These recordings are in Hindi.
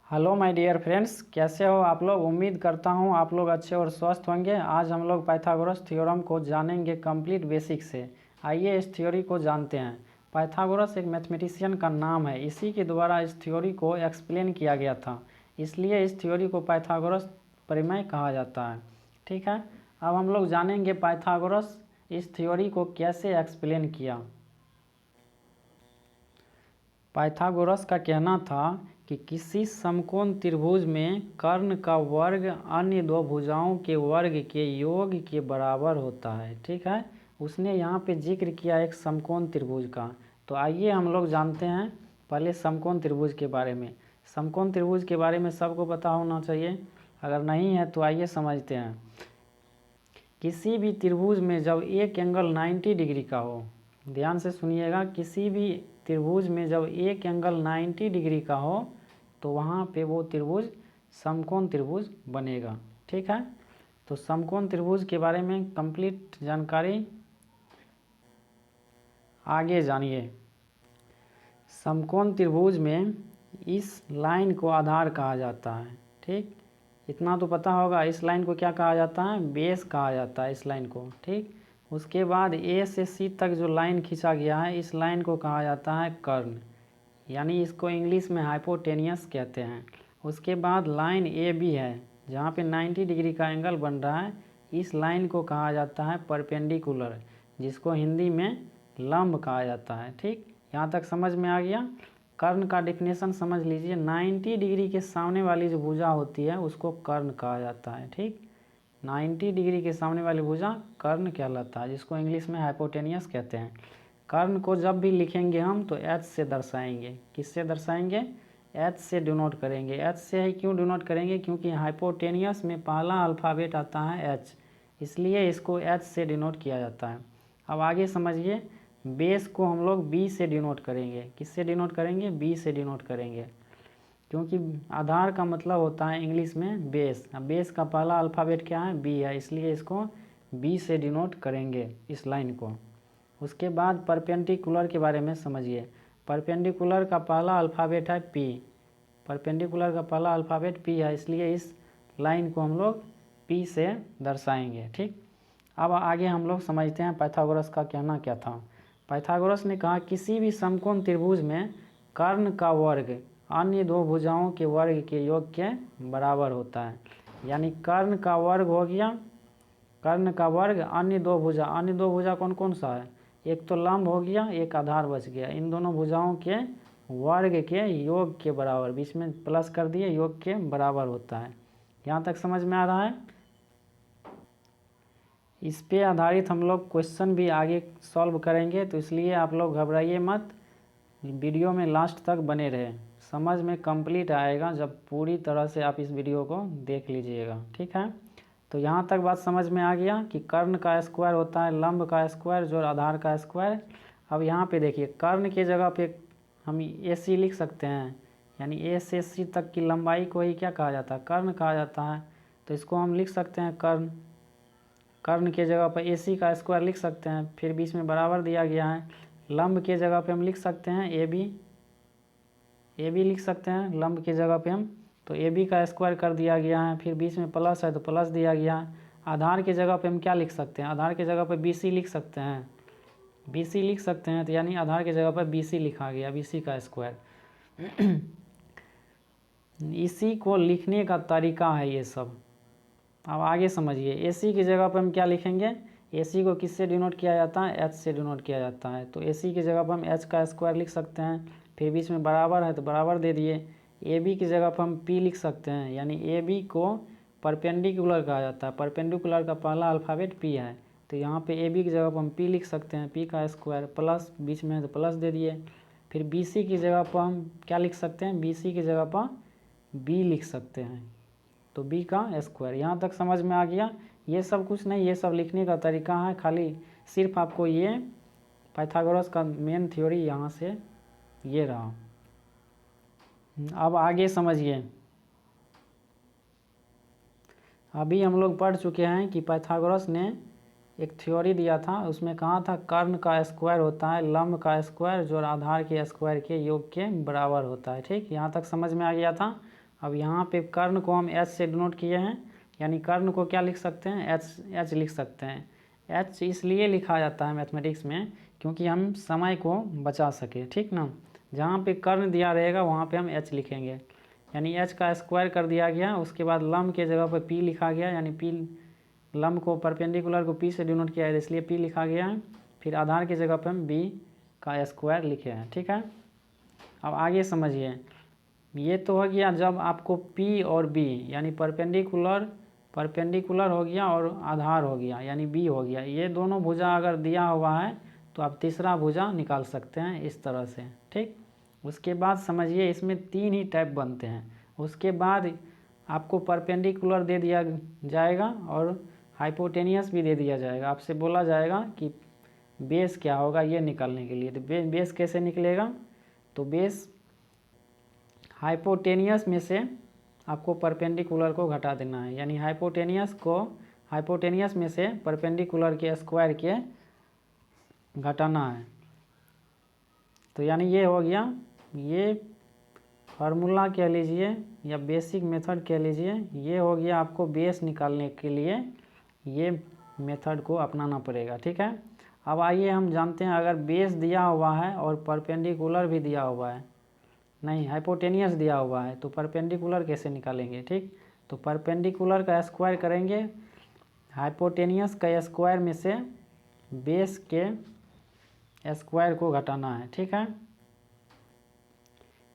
हेलो माय डियर फ्रेंड्स, कैसे हो आप लोग। उम्मीद करता हूँ आप लोग अच्छे और स्वस्थ होंगे। आज हम लोग पाइथागोरस थ्योरम को जानेंगे कंप्लीट बेसिक से। आइए इस थ्योरी को जानते हैं। पाइथागोरस एक मैथमेटिशियन का नाम है, इसी के द्वारा इस थ्योरी को एक्सप्लेन किया गया था, इसलिए इस थ्योरी को पाइथागोरस प्रमेय कहा जाता है। ठीक है, अब हम लोग जानेंगे पाइथागोरस इस थ्योरी को कैसे एक्सप्लेन किया। पाइथागोरस का कहना था कि किसी समकोण त्रिभुज में कर्ण का वर्ग अन्य दो भुजाओं के वर्ग के योग के बराबर होता है। ठीक है, उसने यहाँ पे जिक्र किया एक समकोण त्रिभुज का। तो आइए हम लोग जानते हैं पहले समकोण त्रिभुज के बारे में। समकोण त्रिभुज के बारे में सबको पता होना चाहिए, अगर नहीं है तो आइए समझते हैं। किसी भी त्रिभुज में जब एक एंगल 90 डिग्री का हो, ध्यान से सुनिएगा, किसी भी त्रिभुज में जब एक एंगल 90 डिग्री का हो तो वहाँ पे वो त्रिभुज समकोण त्रिभुज बनेगा। ठीक है, तो समकोण त्रिभुज के बारे में कंप्लीट जानकारी आगे जानिए। समकोण त्रिभुज में इस लाइन को आधार कहा जाता है। ठीक, इतना तो पता होगा। इस लाइन को क्या कहा जाता है? बेस कहा जाता है इस लाइन को। ठीक, उसके बाद ए से सी तक जो लाइन खींचा गया है, इस लाइन को कहा जाता है कर्ण, यानी इसको इंग्लिश में हाइपोटेनियस कहते हैं। उसके बाद लाइन ए बी है, जहाँ पे 90 डिग्री का एंगल बन रहा है, इस लाइन को कहा जाता है परपेंडिकुलर, जिसको हिंदी में लंब कहा जाता है। ठीक, यहाँ तक समझ में आ गया। कर्ण का डेफिनेशन समझ लीजिए, 90 डिग्री के सामने वाली जो भुजा होती है उसको कर्ण कहा जाता है। ठीक, 90 डिग्री के सामने वाली भुजा कर्ण कहलाता है, जिसको इंग्लिश में हाइपोटेनियस कहते हैं। कर्ण को जब भी लिखेंगे हम तो एच से दर्शाएंगे। किससे दर्शाएंगे? एच से डिनोट करेंगे। एच से ही क्यों डिनोट करेंगे? क्योंकि हाइपोटेनियस में पहला अल्फ़ाबेट आता है एच, इसलिए इसको एच से डिनोट किया जाता है। अब आगे समझिए, बेस को हम लोग बी से डिनोट करेंगे। किससे डिनोट करेंगे? बी से डिनोट करेंगे, क्योंकि आधार का मतलब होता है इंग्लिश में बेस। अब बेस का पहला अल्फ़ाबेट क्या है? बी है, इसलिए इसको बी से डिनोट करेंगे इस लाइन को। उसके बाद परपेंडिकुलर के बारे में समझिए। परपेंडिकुलर का पहला अल्फ़ाबेट है पी। परपेंडिकुलर का पहला अल्फ़ाबेट पी है, इसलिए इस लाइन को हम लोग पी से दर्शाएंगे। ठीक, अब आगे हम लोग समझते हैं पाइथागोरस का कहना क्या था। पाइथागोरस ने कहा किसी भी समकोण त्रिभुज में कर्ण का वर्ग अन्य दो भुजाओं के वर्ग के योग के बराबर होता है। यानी कर्ण का वर्ग हो गया, कर्ण का वर्ग अन्य दो भुजा कौन कौन सा है? एक तो लंब हो गया, एक आधार बच गया। इन दोनों भुजाओं के वर्ग के योग के बराबर, बीच में प्लस कर दिए, योग के बराबर होता है। यहाँ तक समझ में आ रहा है? इस पे आधारित हम लोग क्वेश्चन भी आगे सॉल्व करेंगे, तो इसलिए आप लोग घबराइए मत, वीडियो में लास्ट तक बने रहे। समझ में कंप्लीट आएगा जब पूरी तरह से आप इस वीडियो को देख लीजिएगा। ठीक है, तो यहाँ तक बात समझ में आ गया कि कर्ण का स्क्वायर होता है लंब का स्क्वायर जो आधार का स्क्वायर। अब यहाँ पे देखिए, कर्ण के जगह पे हम ए सी लिख सकते हैं, यानी ए से सी तक की लंबाई को ही क्या कहा जाता है? कर्ण कहा जाता है। तो इसको हम लिख सकते हैं कर्ण। कर्ण के जगह पर ए सी का स्क्वायर लिख सकते हैं, फिर बीच में बराबर दिया गया है। लंब के जगह पे हम लिख सकते हैं ए बी लिख सकते हैं लंब के जगह पे हम, तो ए बी का स्क्वायर कर दिया गया है, फिर बीच में प्लस है तो प्लस दिया गया है। आधार के जगह पे हम क्या लिख सकते हैं? आधार के जगह पे बी सी लिख सकते हैं, बी सी लिख सकते हैं, तो यानी आधार के जगह पर बी सी लिखा गया, बी सी का स्क्वायर। इसी को लिखने का तरीका है ये सब। अब आगे समझिए, ए सी की जगह पर हम क्या लिखेंगे? ए सी को किससे डिनोट किया जाता है? एच से डिनोट किया जाता है। तो ए सी की जगह पर हम एच का स्क्वायर लिख सकते हैं, फिर बीच में बराबर है तो बराबर दे दिए। ए बी की जगह पर हम पी लिख सकते हैं, यानी ए बी को परपेंडिकुलर कहा जाता है। परपेंडिकुलर का पहला अल्फ़ाबेट पी है, तो यहाँ पे ए बी की जगह पर हम पी लिख सकते हैं, पी का स्क्वायर, प्लस बीच में है तो प्लस दे दिए। फिर बी सी की जगह पर हम क्या लिख सकते हैं? बी सी की जगह पर बी लिख सकते हैं, तो b का स्क्वायर। यहाँ तक समझ में आ गया? ये सब कुछ नहीं, ये सब लिखने का तरीका है, खाली सिर्फ आपको ये पाइथागोरस का मेन थ्योरी यहाँ से ये रहा। अब आगे समझिए, अभी हम लोग पढ़ चुके हैं कि पाइथागोरस ने एक थ्योरी दिया था, उसमें कहा था कर्ण का स्क्वायर होता है लंब का स्क्वायर जो आधार के स्क्वायर के योग के बराबर होता है। ठीक, यहाँ तक समझ में आ गया था। अब यहाँ पे कर्ण को हम एच से डिनोट किए हैं, यानी कर्ण को क्या लिख सकते हैं, एच लिख सकते हैं। एच इसलिए लिखा जाता है मैथमेटिक्स में क्योंकि हम समय को बचा सके, ठीक ना। जहाँ पे कर्ण दिया रहेगा वहाँ पे हम एच लिखेंगे, यानी एच का स्क्वायर कर दिया गया। उसके बाद लंब के जगह पर पी लिखा गया, यानी पी लंब को परपेंडिकुलर को पी से डिनोट किया है इसलिए पी लिखा गया है। फिर आधार की जगह पर हम बी का स्क्वायर लिखे हैं, ठीक है। अब आगे समझिए, ये तो हो गया जब आपको P और B यानी परपेंडिकुलर हो गया और आधार हो गया यानी B हो गया, ये दोनों भुजा अगर दिया हुआ है तो आप तीसरा भुजा निकाल सकते हैं इस तरह से, ठीक। उसके बाद समझिए इसमें 3 ही टाइप बनते हैं। उसके बाद आपको परपेंडिकुलर दे दिया जाएगा और हाइपोटेनियस भी दे दिया जाएगा। आपसे बोला जाएगा कि बेस क्या होगा ये निकालने के लिए। तो बेस कैसे निकलेगा, तो बेस हाइपोटेनियस में से आपको परपेंडिकुलर को घटा देना है, यानी हाइपोटेनियस में से परपेंडिकुलर के स्क्वायर के घटाना है। तो यानी ये हो गया, ये फार्मूला कह लीजिए या बेसिक मेथड कह लीजिए, ये हो गया आपको बेस निकालने के लिए ये मेथड को अपनाना पड़ेगा, ठीक है। अब आइए हम जानते हैं अगर बेस दिया हुआ है और परपेंडिकुलर भी दिया हुआ है, नहीं हाइपोटेनियस दिया हुआ है, तो परपेंडिकुलर कैसे निकालेंगे, ठीक। तो परपेंडिकुलर का स्क्वायर करेंगे, हाइपोटेनियस का स्क्वायर में से बेस के स्क्वायर को घटाना है, ठीक है।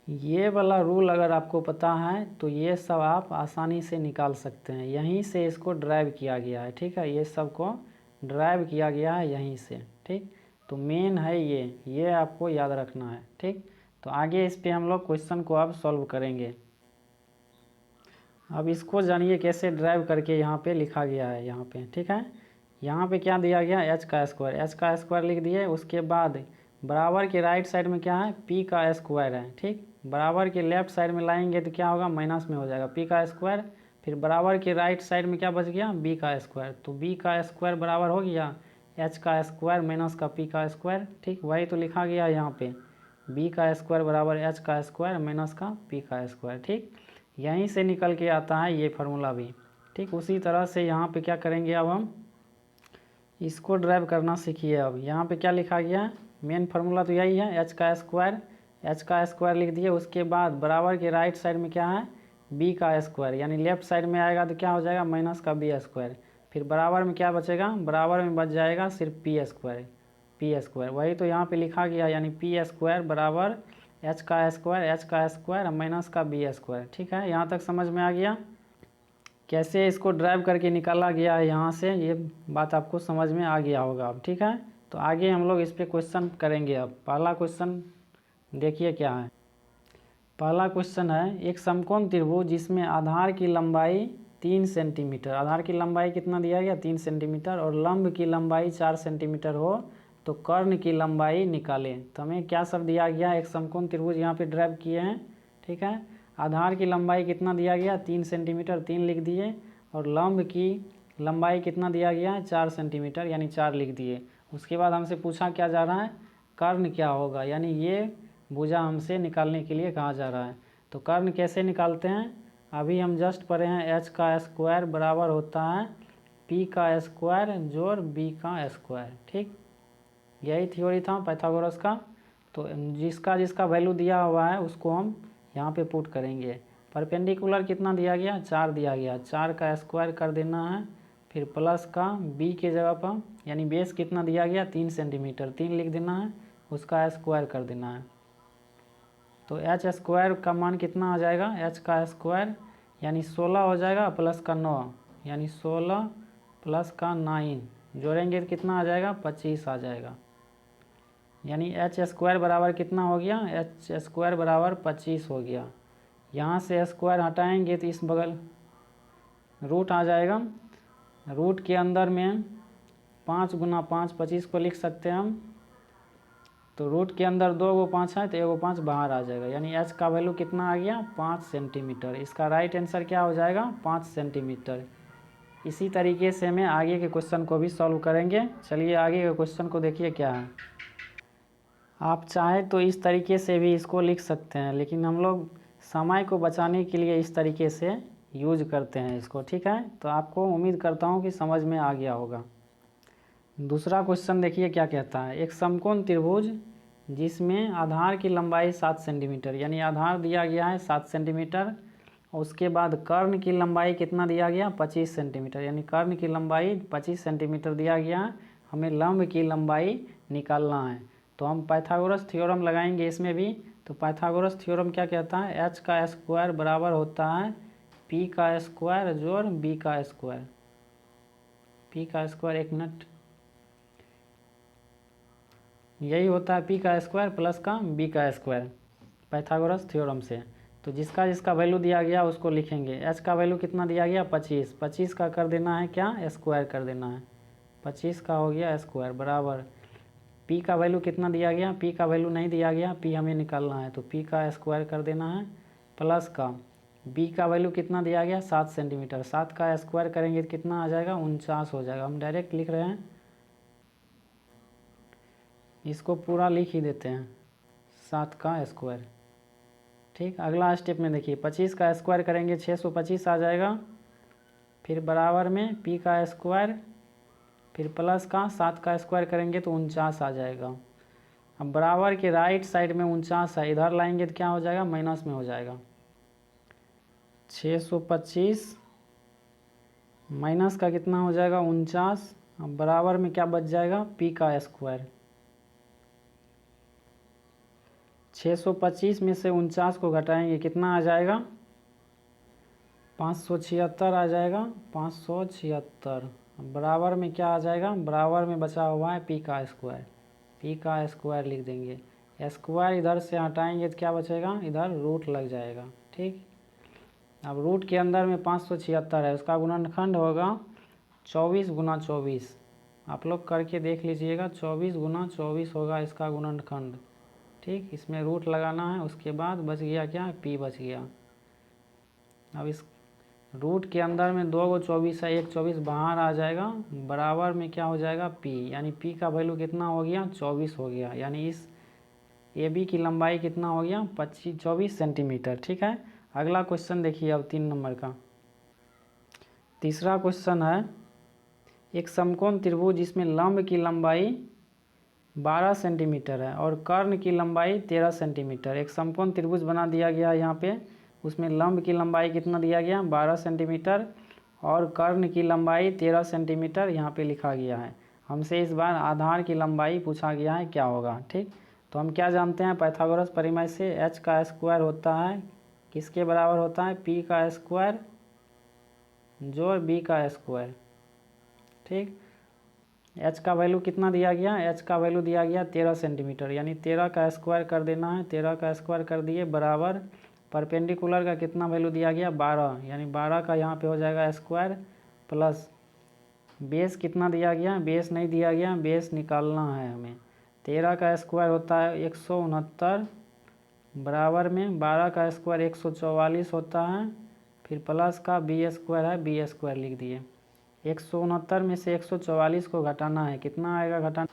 ये वाला रूल अगर आपको पता है तो ये सब आप आसानी से निकाल सकते हैं, यहीं से इसको ड्राइव किया गया है, ठीक है। ये सब को ड्राइव किया गया है यहीं से, ठीक। तो मेन है ये आपको याद रखना है, ठीक। तो आगे इस पे हम लोग क्वेश्चन को अब सॉल्व करेंगे। अब इसको जानिए कैसे ड्राइव करके यहाँ पे लिखा गया है, यहाँ पे, ठीक है। यहाँ पे क्या दिया गया, एच का स्क्वायर लिख दिए। उसके बाद बराबर के राइट साइड में क्या है, पी का स्क्वायर है, ठीक। बराबर के लेफ्ट साइड में लाएंगे तो क्या होगा, माइनस में हो जाएगा पी का स्क्वायर। फिर बराबर के राइट साइड में क्या बच गया, बी का स्क्वायर। तो बी का स्क्वायर बराबर हो गया एच का स्क्वायर माइनस का पी का स्क्वायर, ठीक। वही तो लिखा गया यहाँ पे, बी का स्क्वायर बराबर एच का स्क्वायर माइनस का पी का स्क्वायर, ठीक। यहीं से निकल के आता है ये फार्मूला भी, ठीक। उसी तरह से यहाँ पे क्या करेंगे, अब हम इसको ड्राइव करना सीखिए। अब यहाँ पे क्या लिखा गया है, मेन फार्मूला तो यही है, एच का स्क्वायर लिख दिए। उसके बाद बराबर के राइट साइड में क्या है, बी का स्क्वायर, यानी लेफ्ट साइड में आएगा तो क्या हो जाएगा, माइनस का बी स्क्वायर। फिर बराबर में क्या बचेगा, बराबर में बच जाएगा सिर्फ पी स्क्वायर। वही तो यहाँ पे लिखा गया, यानी पी स्क्वायर बराबर एच का स्क्वायर माइनस का बी स्क्वायर, ठीक है। यहाँ तक समझ में आ गया कैसे इसको ड्राइव करके निकाला गया है, यहाँ से ये बात आपको समझ में आ गया होगा अब, ठीक है। तो आगे हम लोग इस पे क्वेश्चन करेंगे। अब पहला क्वेश्चन देखिए क्या है। पहला क्वेश्चन है, एक समकोण त्रिभुज जिसमें आधार की लंबाई 3 सेंटीमीटर, आधार की लंबाई कितना दिया गया 3 सेंटीमीटर और लंब की लंबाई 4 सेंटीमीटर हो तो कर्ण की लंबाई निकालें। तो हमें क्या सब दिया गया, एक समकोण त्रिभुज यहाँ पे ड्राइव किए हैं, ठीक है। आधार की लंबाई कितना दिया गया 3 सेंटीमीटर, 3 लिख दिए। और लंब की लंबाई कितना दिया गया है 4 सेंटीमीटर, यानी 4 लिख दिए। उसके बाद हमसे पूछा क्या जा रहा है, कर्ण क्या होगा, यानी ये भुजा हमसे निकालने के लिए कहा जा रहा है। तो कर्ण कैसे निकालते हैं, अभी हम जस्ट पढ़े हैं, एच का स्क्वायर बराबर होता है पी का स्क्वायर जोड़ बी का स्क्वायर, ठीक। यही थ्योरी था पाइथागोरस का। तो जिसका जिसका वैल्यू दिया हुआ है उसको हम यहाँ पे पुट करेंगे। परपेंडिकुलर कितना दिया गया 4 दिया गया, 4 का स्क्वायर कर देना है। फिर प्लस का बी के जगह पर, यानी बेस कितना दिया गया 3 सेंटीमीटर, 3 लिख देना है, उसका स्क्वायर कर देना है। तो एच स्क्वायर का मान कितना आ जाएगा, एच का स्क्वायर यानी 16 हो जाएगा प्लस का 9, यानी 16 प्लस का 9 जोड़ेंगे तो कितना आ जाएगा 25 आ जाएगा। यानी एच स्क्वायर बराबर कितना हो गया, एच स्क्वायर बराबर 25 हो गया। यहाँ से स्क्वायर हटाएंगे तो इस बगल रूट आ जाएगा, रूट के अंदर में 5 गुना 5 25 को लिख सकते हैं हम। तो रूट के अंदर 2 गो 5 है तो 1 गो 5 बाहर आ जाएगा, यानी एच का वैल्यू कितना आ गया 5 सेंटीमीटर। इसका राइट आंसर क्या हो जाएगा 5 सेंटीमीटर। इसी तरीके से हमें आगे के क्वेश्चन को भी सॉल्व करेंगे। चलिए आगे के क्वेश्चन को देखिए क्या है। आप चाहे तो इस तरीके से भी इसको लिख सकते हैं, लेकिन हम लोग समय को बचाने के लिए इस तरीके से यूज करते हैं इसको, ठीक है। तो आपको उम्मीद करता हूँ कि समझ में आ गया होगा। दूसरा क्वेश्चन देखिए क्या कहता है। एक समकोण त्रिभुज जिसमें आधार की लंबाई 7 सेंटीमीटर, यानी आधार दिया गया है 7 सेंटीमीटर, उसके बाद कर्ण की लंबाई कितना दिया गया 25 सेंटीमीटर, यानी कर्ण की लंबाई 25 सेंटीमीटर दिया गया है, हमें लंब की लंबाई निकालना है। तो हम पाइथागोरस थ्योरम लगाएंगे इसमें भी। तो पाइथागोरस थ्योरम क्या कहता है, एच का स्क्वायर बराबर होता है पी का स्क्वायर जोड़ बी का स्क्वायर। पी का स्क्वायर, एक मिनट, यही होता है पी का स्क्वायर प्लस का बी का स्क्वायर पाइथागोरस थ्योरम से। तो जिसका जिसका वैल्यू दिया गया उसको लिखेंगे। एच का वैल्यू कितना दिया गया 25, 25 का कर देना है क्या स्क्वायर कर देना है, 25 का हो गया स्क्वायर बराबर पी का वैल्यू कितना दिया गया, पी का वैल्यू नहीं दिया गया, पी हमें निकालना है तो पी का स्क्वायर कर देना है प्लस का बी का वैल्यू कितना दिया गया 7 सेंटीमीटर, 7 का स्क्वायर करेंगे तो कितना आ जाएगा 49 हो जाएगा। हम डायरेक्ट लिख रहे हैं, इसको पूरा लिख ही देते हैं 7 का स्क्वायर, ठीक। अगला स्टेप में देखिए 25 का स्क्वायर करेंगे 625 आ जाएगा, फिर बराबर में पी का स्क्वायर, फिर प्लस का 7 का स्क्वायर करेंगे तो 49 आ जाएगा। अब बराबर के राइट साइड में 49 है, इधर लाएंगे तो क्या हो जाएगा माइनस में हो जाएगा। 625 माइनस का कितना हो जाएगा 49। अब बराबर में क्या बच जाएगा पी का स्क्वायर। 625 में से 49 को घटाएंगे कितना आ जाएगा 576 आ जाएगा, 576। बराबर में क्या आ जाएगा, बराबर में बचा हुआ है पी का स्क्वायर, पी का स्क्वायर लिख देंगे। स्क्वायर इधर से हटाएंगे तो क्या बचेगा, इधर रूट लग जाएगा, ठीक। अब रूट के अंदर में 576 है, उसका गुणनखंड होगा 24 गुना 24। आप लोग करके देख लीजिएगा, 24 गुना 24 होगा इसका गुणनखंड, ठीक। इसमें रूट लगाना है, उसके बाद बच गया क्या पी बच गया। अब इस रूट के अंदर में 2 को 24 है, एक 24 बाहर आ जाएगा, बराबर में क्या हो जाएगा पी, यानी पी का वैल्यू कितना हो गया 24 हो गया, यानी इस ए बी की लंबाई कितना हो गया 24 सेंटीमीटर, ठीक है। अगला क्वेश्चन देखिए अब 3 नंबर का। तीसरा क्वेश्चन है, एक समकोण त्रिभुज जिसमें लंब की लंबाई 12 सेंटीमीटर है और कर्ण की लंबाई 13 सेंटीमीटर। एक समकोण त्रिभुज बना दिया गया यहाँ पे, उसमें लंब की लंबाई कितना दिया गया 12 सेंटीमीटर और कर्ण की लंबाई 13 सेंटीमीटर यहाँ पे लिखा गया है। हमसे इस बार आधार की लंबाई पूछा गया है, क्या होगा, ठीक। तो हम क्या जानते हैं पाइथागोरस परिमेय से, एच का स्क्वायर होता है किसके बराबर होता है पी का स्क्वायर जोड़ बी का स्क्वायर, ठीक। एच का वैल्यू कितना दिया गया, एच का वैल्यू दिया गया 13 सेंटीमीटर, यानी 13 का स्क्वायर कर देना है, 13 का स्क्वायर कर दिए बराबर परपेंडिकुलर का कितना वैल्यू दिया गया 12, यानी 12 का यहाँ पे हो जाएगा स्क्वायर प्लस बेस कितना दिया गया, बेस नहीं दिया गया, बेस निकालना है हमें। 13 का स्क्वायर होता है 169 बराबर में 12 का स्क्वायर 144 होता है, फिर प्लस का बी स्क्वायर है, बी स्क्वायर लिख दिए। 169 में से 144 को घटाना है, कितना आएगा घटाना,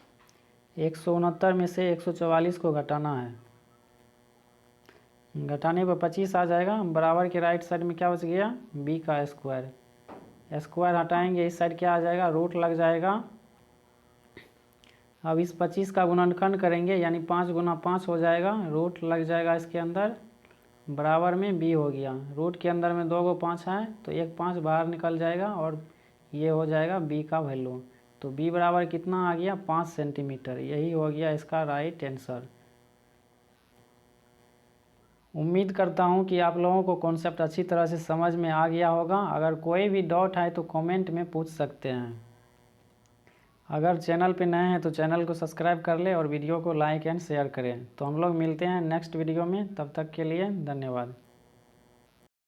169 में से 144 को घटाना है, घटाने पर 25 आ जाएगा। बराबर के राइट साइड में क्या बच गया बी का स्क्वायर, स्क्वायर हटाएंगे इस साइड क्या आ जाएगा रूट लग जाएगा। अब इस 25 का गुणनखंड करेंगे यानी 5 गुना 5 हो जाएगा, रूट लग जाएगा इसके अंदर, बराबर में बी हो गया। रूट के अंदर में 2 को 5 है तो एक 5 बाहर निकल जाएगा और ये हो जाएगा बी का वैल्यू। तो बी बराबर कितना आ गया 5 सेंटीमीटर, यही हो गया इसका राइट आंसर। उम्मीद करता हूँ कि आप लोगों को कॉन्सेप्ट अच्छी तरह से समझ में आ गया होगा। अगर कोई भी डाउट है तो कमेंट में पूछ सकते हैं। अगर चैनल पे नए हैं तो चैनल को सब्सक्राइब कर ले और वीडियो को लाइक एंड शेयर करें। तो हम लोग मिलते हैं नेक्स्ट वीडियो में, तब तक के लिए धन्यवाद।